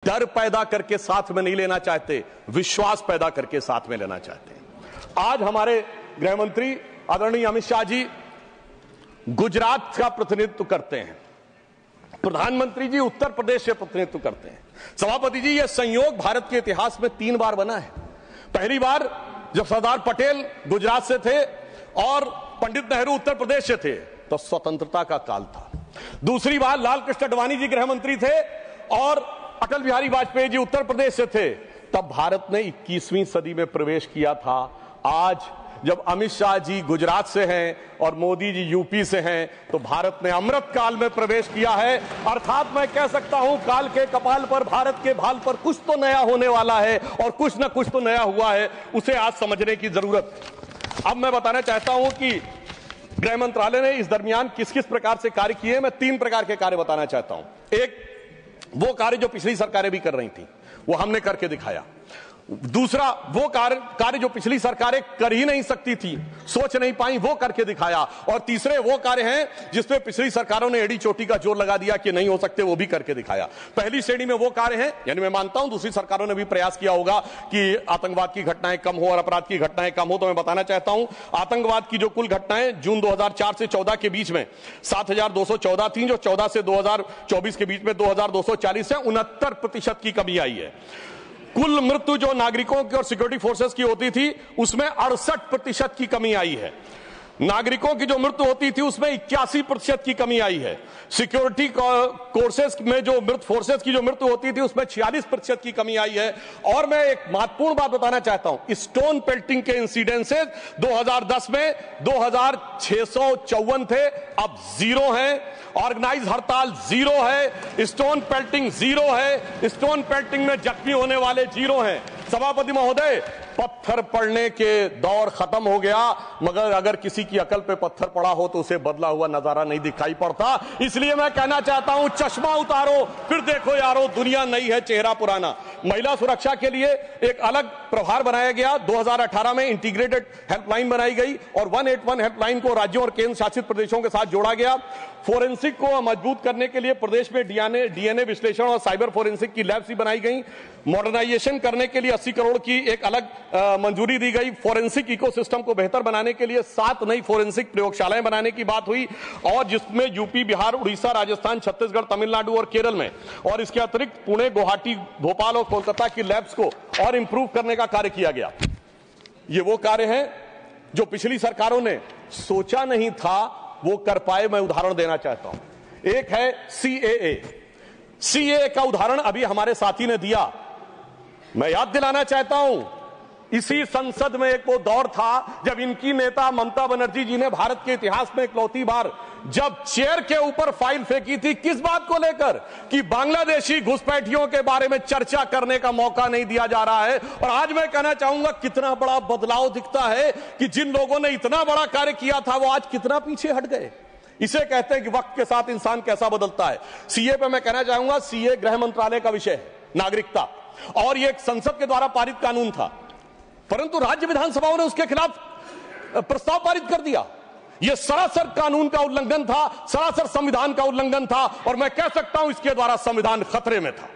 डर पैदा करके साथ में नहीं लेना चाहते, विश्वास पैदा करके साथ में लेना चाहते हैं। आज हमारे गृह मंत्री आदरणीय अमित शाह जी गुजरात का प्रतिनिधित्व करते हैं, प्रधानमंत्री जी उत्तर प्रदेश से प्रतिनिधित्व करते हैं। सभापति जी, यह संयोग भारत के इतिहास में 3 बार बना है। पहली बार जब सरदार पटेल गुजरात से थे और पंडित नेहरू उत्तर प्रदेश से थे तो स्वतंत्रता का काल था। दूसरी बार लाल कृष्ण आडवाणी जी गृह मंत्री थे और अटल बिहारी वाजपेयी जी उत्तर प्रदेश से थे, तब भारत ने 21वीं सदी में प्रवेश किया था। आज जब अमित शाह जी गुजरात से हैं और मोदी जी यूपी से हैं, तो भारत ने अमृत काल में प्रवेश किया है। अर्थात मैं कह सकता हूं, काल के कपाल पर, भारत के भाल पर कुछ तो नया होने वाला है और कुछ ना कुछ तो नया हुआ है, उसे आज समझने की जरूरत है। अब मैं बताना चाहता हूं कि गृह मंत्रालय ने इस दरमियान किस किस प्रकार से कार्य किए। मैं 3 प्रकार के कार्य बताना चाहता हूं। एक, वो कार्य जो पिछली सरकारें भी कर रही थी, वो हमने करके दिखाया। दूसरा, वो कार्य जो पिछली सरकारें कर ही नहीं सकती थी, सोच नहीं पाई, वो करके दिखाया। और तीसरे वो कार्य हैं जिसमें पिछली सरकारों ने एड़ी चोटी का जोर लगा दिया कि नहीं हो सकते, वो भी करके दिखाया। पहली श्रेणी में वो कार्य हैं, यानी मैं मानता हूं दूसरी सरकारों ने भी प्रयास किया होगा कि आतंकवाद की घटनाएं कम हो और अपराध की घटनाएं कम हो। तो मैं बताना चाहता हूं, आतंकवाद की जो कुल घटनाएं जून 2004 से 14 के बीच में 7214 थी, जो 14 से 2024 के बीच में 2240 है, 69% की कमी आई है। कुल मृत्यु जो नागरिकों की और सिक्योरिटी फोर्सेस की होती थी, उसमें 68% की कमी आई है। नागरिकों की जो मृत्यु होती थी उसमें 81% की कमी आई है। सिक्योरिटी कोर्सेस में जो फोर्सेस की जो मृत्यु होती थी उसमें 46% की कमी आई है। और मैं एक महत्वपूर्ण बात बताना चाहता हूं, स्टोन पेल्टिंग के इंसिडेंसेस 2010 में 2654 थे, अब 0 है। ऑर्गेनाइज हड़ताल 0 है, स्टोन पेल्टिंग 0 है, स्टोन पेल्टिंग में जख्मी होने वाले 0 हैं। सभापति महोदय, पत्थर पड़ने के दौर खत्म हो गया, मगर अगर किसी की अकल पे पत्थर पड़ा हो तो उसे बदला हुआ नजारा नहीं दिखाई पड़ता। इसलिए मैं कहना चाहता हूं, चश्मा उतारो फिर देखो यारो, दुनिया नई है, चेहरा पुराना। महिला सुरक्षा के लिए एक अलग प्रभार बनाया गया। 2018 में इंटीग्रेटेड हेल्पलाइन बनाई गई और 181 हेल्पलाइन को राज्यों और केंद्र शासित प्रदेशों के साथ जोड़ा गया। फोरेंसिक को मजबूत करने के लिए प्रदेश में डीएनए विश्लेषण और साइबर फोरेंसिक की लैब्स भी बनाई गई। मॉडर्नाइजेशन करने के लिए 80 करोड़ की एक अलग मंजूरी दी गई। फोरेंसिक इकोसिस्टम को बेहतर बनाने के लिए 7 नई फोरेंसिक प्रयोगशालाएं बनाने की बात हुई, और जिसमें यूपी, बिहार, उड़ीसा, राजस्थान, छत्तीसगढ़, तमिलनाडु और केरल में, और इसके अतिरिक्त पुणे, गुवाहाटी, भोपाल और कोलकाता की लैब्स को और इंप्रूव करने का कार्य किया गया। ये वो कार्य है जो पिछली सरकारों ने सोचा नहीं था वो कर पाए। मैं उदाहरण देना चाहता हूं। एक है सीएए का उदाहरण अभी हमारे साथी ने दिया। मैं याद दिलाना चाहता हूं, इसी संसद में एक वो दौर था जब इनकी नेता ममता बनर्जी जी ने भारत के इतिहास में इकलौती बार जब चेयर के ऊपर फाइल फेंकी थी, किस बात को लेकर कि बांग्लादेशी घुसपैठियों के बारे में चर्चा करने का मौका नहीं दिया जा रहा है। और आज मैं कहना चाहूंगा, कितना बड़ा बदलाव दिखता है कि जिन लोगों ने इतना बड़ा कार्य किया था वो आज कितना पीछे हट गए। इसे कहते हैं कि वक्त के साथ इंसान कैसा बदलता है। सीए पे मैं कहना चाहूंगा, सीए गृह मंत्रालय का विषय है, नागरिकता, और ये एक संसद के द्वारा पारित कानून था, परंतु राज्य विधानसभाओं ने उसके खिलाफ प्रस्ताव पारित कर दिया। यह सरासर कानून का उल्लंघन था, सरासर संविधान का उल्लंघन था, और मैं कह सकता हूं इसके द्वारा संविधान खतरे में था।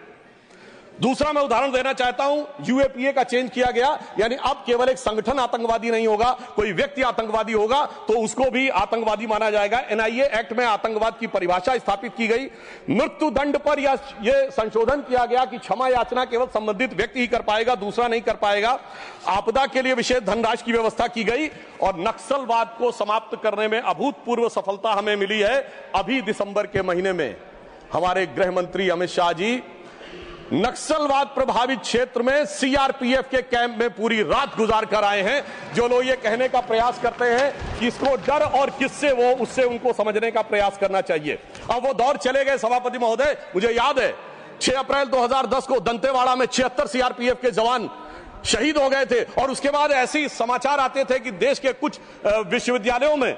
दूसरा मैं उदाहरण देना चाहता हूं, यूएपीए का चेंज किया गया, यानी अब केवल एक संगठन आतंकवादी नहीं होगा, कोई व्यक्ति आतंकवादी होगा तो उसको भी आतंकवादी माना जाएगा। एनआईए एक्ट में आतंकवाद की परिभाषा स्थापित की गई। मृत्यु दंड पर यह संशोधन किया गया कि क्षमा याचना केवल संबंधित व्यक्ति ही कर पाएगा, दूसरा नहीं कर पाएगा। आपदा के लिए विशेष धनराशि की व्यवस्था की गई, और नक्सलवाद को समाप्त करने में अभूतपूर्व सफलता हमें मिली है। अभी दिसंबर के महीने में हमारे गृह मंत्री अमित शाह जी नक्सलवाद प्रभावित क्षेत्र में सीआरपीएफ के कैंप में पूरी रात गुजार कर आए हैं। जो लोग ये कहने का प्रयास करते हैं कि इसको डर और किससे, वो उससे उनको समझने का प्रयास करना चाहिए। अब वो दौर चले गए सभापति महोदय। मुझे याद है 6 अप्रैल 2010 को दंतेवाड़ा में 76 सीआरपीएफ के जवान शहीद हो गए थे, और उसके बाद ऐसे समाचार आते थे कि देश के कुछ विश्वविद्यालयों में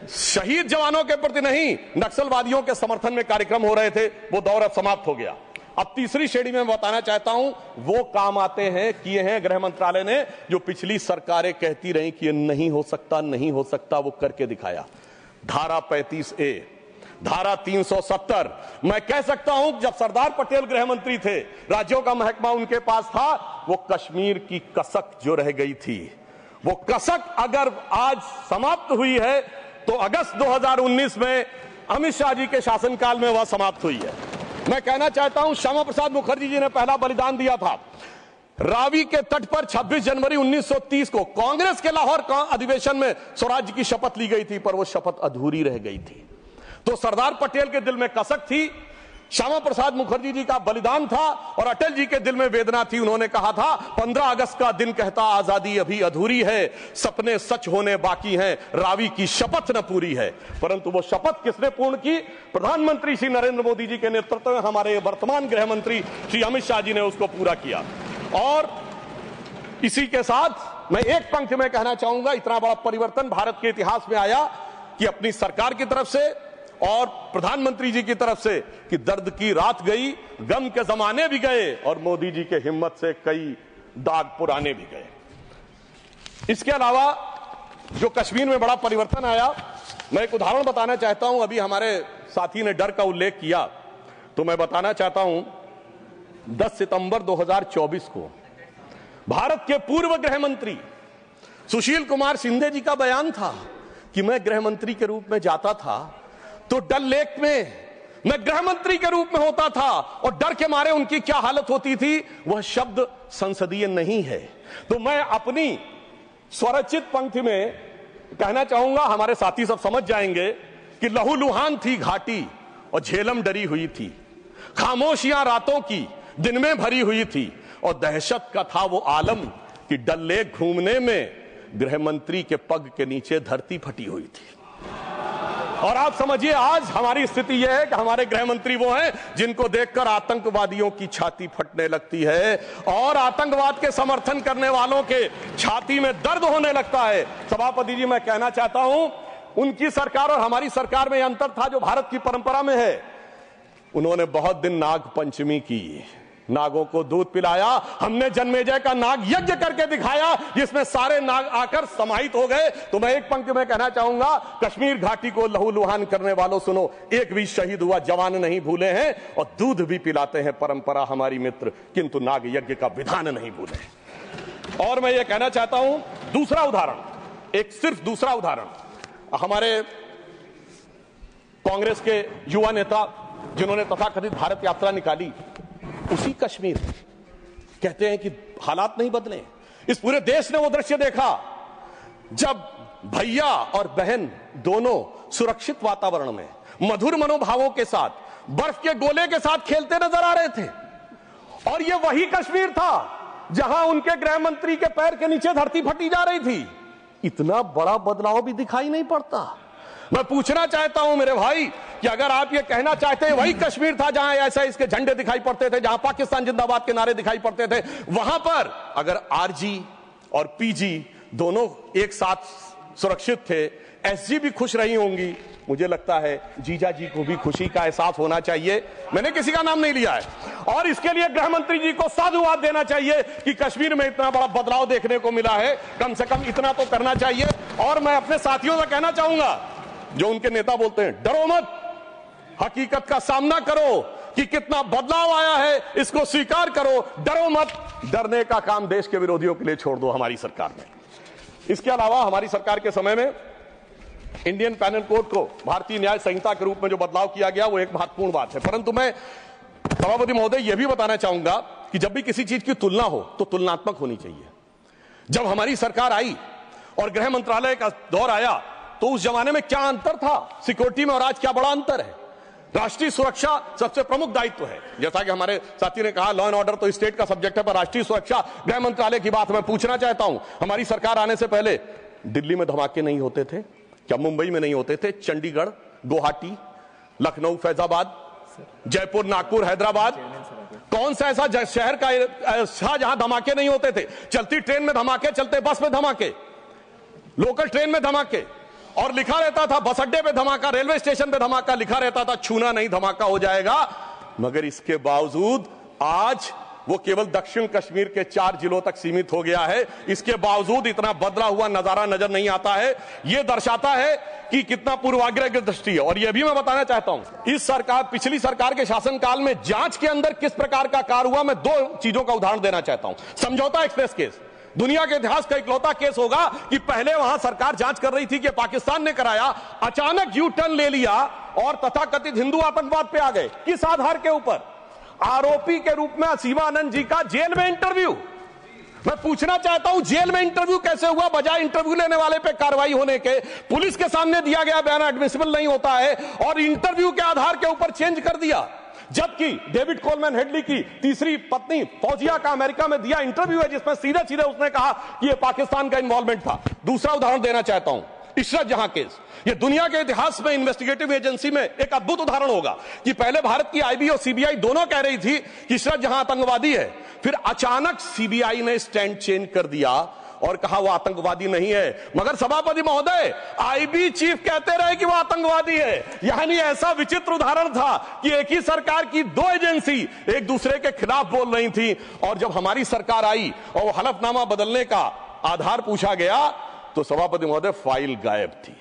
शहीद जवानों के प्रति नहीं, नक्सलवादियों के समर्थन में कार्यक्रम हो रहे थे। वो दौर अब समाप्त हो गया। अब तीसरी श्रेणी में बताना चाहता हूं, वो काम आते हैं, किए हैं गृह मंत्रालय ने, जो पिछली सरकारें कहती रही कि ये नहीं हो सकता, नहीं हो सकता, वो करके दिखाया। धारा 35A, धारा 370। मैं कह सकता हूं जब सरदार पटेल गृह मंत्री थे, राज्यों का महकमा उनके पास था, वो कश्मीर की कसक जो रह गई थी, वो कसक अगर आज समाप्त हुई है तो अगस्त 2019 में अमित शाह जी के शासनकाल में वह समाप्त हुई है। मैं कहना चाहता हूं श्यामा प्रसाद मुखर्जी जी ने पहला बलिदान दिया था। रावी के तट पर 26 जनवरी 1930 को कांग्रेस के लाहौर अधिवेशन में स्वराज्य की शपथ ली गई थी, पर वो शपथ अधूरी रह गई थी। तो सरदार पटेल के दिल में कसक थी, श्यामा प्रसाद मुखर्जी जी का बलिदान था और अटल जी के दिल में वेदना थी। उन्होंने कहा था 15 अगस्त का दिन कहता आजादी अभी अधूरी है, सपने सच होने बाकी हैं, रावी की शपथ न पूरी है। परंतु वो शपथ किसने पूर्ण की? प्रधानमंत्री श्री नरेंद्र मोदी जी के नेतृत्व में हमारे वर्तमान गृह मंत्री श्री अमित शाह जी ने उसको पूरा किया। और इसी के साथ मैं एक पंक्ति में कहना चाहूंगा, इतना बड़ा परिवर्तन भारत के इतिहास में आया कि अपनी सरकार की तरफ से और प्रधानमंत्री जी की तरफ से कि दर्द की रात गई, गम के जमाने भी गए और मोदी जी के हिम्मत से कई दाग पुराने भी गए। इसके अलावा जो कश्मीर में बड़ा परिवर्तन आया, मैं एक उदाहरण बताना चाहता हूं। अभी हमारे साथी ने डर का उल्लेख किया, तो मैं बताना चाहता हूं 10 सितंबर 2024 को भारत के पूर्व गृह मंत्री सुशील कुमार शिंदे जी का बयान था कि मैं गृह मंत्री के रूप में जाता था तो डल लेक में मैं गृह मंत्री के रूप में होता था और डर के मारे उनकी क्या हालत होती थी, वह शब्द संसदीय नहीं है। तो मैं अपनी स्वरचित पंक्ति में कहना चाहूंगा, हमारे साथी सब समझ जाएंगे कि लहूलुहान थी घाटी और झेलम डरी हुई थी, खामोशियां रातों की दिन में भरी हुई थी और दहशत का था वो आलम कि डल लेक घूमने में गृह मंत्री के पग के नीचे धरती फटी हुई थी। और आप समझिए आज हमारी स्थिति यह है कि हमारे गृह मंत्री वो हैं जिनको देखकर आतंकवादियों की छाती फटने लगती है और आतंकवाद के समर्थन करने वालों के छाती में दर्द होने लगता है। सभापति जी, मैं कहना चाहता हूं उनकी सरकार और हमारी सरकार में यह अंतर था जो भारत की परंपरा में है। उन्होंने बहुत दिन नाग पंचमी की, नागों को दूध पिलाया, हमने जन्मेजय का नाग यज्ञ करके दिखाया जिसमें सारे नाग आकर समाहित हो गए। तो मैं एक पंक्ति में कहना चाहूंगा, कश्मीर घाटी को लहूलुहान करने वालों सुनो, एक भी शहीद हुआ जवान नहीं भूले हैं और दूध भी पिलाते हैं परंपरा हमारी मित्र, किंतु नाग यज्ञ का विधान नहीं भूले। और मैं ये कहना चाहता हूं दूसरा उदाहरण, एक सिर्फ दूसरा उदाहरण, हमारे कांग्रेस के युवा नेता जिन्होंने तथाकथित भारत यात्रा निकाली, उसी कश्मीर कहते हैं कि हालात नहीं बदले। इस पूरे देश ने वो दृश्य देखा जब भैया और बहन दोनों सुरक्षित वातावरण में मधुर मनोभावों के साथ बर्फ के गोले के साथ खेलते नजर आ रहे थे। और ये वही कश्मीर था जहां उनके गृह मंत्री के पैर के नीचे धरती फटी जा रही थी। इतना बड़ा बदलाव भी दिखाई नहीं पड़ता। मैं पूछना चाहता हूं मेरे भाई कि अगर आप ये कहना चाहते हैं वही कश्मीर था जहां ऐसा इसके झंडे दिखाई पड़ते थे, जहां पाकिस्तान जिंदाबाद के नारे दिखाई पड़ते थे, वहां पर अगर आरजी और पीजी दोनों एक साथ सुरक्षित थे, एसजी भी खुश रही होंगी, मुझे लगता है जीजा जी को भी खुशी का एहसास होना चाहिए। मैंने किसी का नाम नहीं लिया है। और इसके लिए गृह मंत्री जी को साधुवाद देना चाहिए कि कश्मीर में इतना बड़ा बदलाव देखने को मिला है, कम से कम इतना तो करना चाहिए। और मैं अपने साथियों से कहना चाहूंगा जो उनके नेता बोलते हैं डरो मत, हकीकत का सामना करो कि कितना बदलाव आया है, इसको स्वीकार करो, डरो मत। डरने का काम देश के विरोधियों के लिए छोड़ दो हमारी सरकार में। इसके अलावा हमारी सरकार के समय में इंडियन पैनल कोड को भारतीय न्याय संहिता के रूप में जो बदलाव किया गया वो एक महत्वपूर्ण बात है। परंतु मैं सभापति महोदय यह भी बताना चाहूंगा कि जब भी किसी चीज की तुलना हो तो तुलनात्मक होनी चाहिए। जब हमारी सरकार आई और गृह मंत्रालय का दौर आया तो उस जमाने में क्या अंतर था सिक्योरिटी में और आज क्या बड़ा अंतर है। राष्ट्रीय सुरक्षा सबसे प्रमुख दायित्व है। जैसा कि हमारे साथी ने कहा, लॉ एंड ऑर्डर तो स्टेट का सब्जेक्ट है, पर राष्ट्रीय सुरक्षा गृह मंत्रालय की बात मैं पूछना चाहता हूं। हमारी सरकार आने से पहले दिल्ली में धमाके नहीं होते थे क्या? मुंबई में नहीं होते थे? चंडीगढ़, गुवाहाटी, लखनऊ, फैजाबाद, जयपुर, नागपुर, हैदराबाद, कौन सा ऐसा शहर का जहां धमाके नहीं होते थे? चलती ट्रेन में धमाके, चलते बस में धमाके, लोकल ट्रेन में धमाके, और लिखा रहता था बस अड्डे पे धमाका, रेलवे स्टेशन पे धमाका, लिखा रहता था छूना नहीं धमाका हो जाएगा। मगर इसके बावजूद आज वो केवल दक्षिण कश्मीर के 4 जिलों तक सीमित हो गया है। इसके बावजूद इतना बदला हुआ नजारा नजर नहीं आता है। यह दर्शाता है कि कितना पूर्वाग्रह की दृष्टि है। और यह भी मैं बताना चाहता हूं, इस सरकार, पिछली सरकार के शासनकाल में जांच के अंदर किस प्रकार का कार्य हुआ, मैं 2 चीजों का उदाहरण देना चाहता हूं। समझौता एक्सप्रेस केस दुनिया के इतिहास का इकलौता केस होगा कि पहले वहां सरकार जांच कर रही थी कि पाकिस्तान ने कराया, अचानक यू टर्न ले लिया और तथाकथित हिंदू आतंकवाद पे आ गए। किस आधार के ऊपर? आरोपी के रूप में असीमा आनंद जी का जेल में इंटरव्यू। मैं पूछना चाहता हूं, जेल में इंटरव्यू कैसे हुआ? बजाय इंटरव्यू लेने वाले पे कार्रवाई होने के, पुलिस के सामने दिया गया बयान एडमिसिबल नहीं होता है और इंटरव्यू के आधार के ऊपर चेंज कर दिया। जबकि डेविड कोलमैन हेडली की तीसरी पत्नी फौजिया का अमेरिका में दिया इंटरव्यू है जिसमें सीधे सीधे उसने कहा कि यह पाकिस्तान का इन्वॉल्वमेंट था। दूसरा उदाहरण देना चाहता हूं, इशरत जहां केस। यह दुनिया के इतिहास में इन्वेस्टिगेटिव एजेंसी में एक अद्भुत उदाहरण होगा कि पहले भारत की आईबी और सीबीआई दोनों कह रही थी कि इशरत जहां आतंकवादी है, फिर अचानक सीबीआई ने स्टैंड चेंज कर दिया और कहा वो आतंकवादी नहीं है। मगर सभापति महोदय, आईबी चीफ कहते रहे कि वो आतंकवादी है। यानी ऐसा विचित्र उदाहरण था कि एक ही सरकार की 2 एजेंसी एक दूसरे के खिलाफ बोल रही थी। और जब हमारी सरकार आई और वो हलफनामा बदलने का आधार पूछा गया तो सभापति महोदय फाइल गायब थी।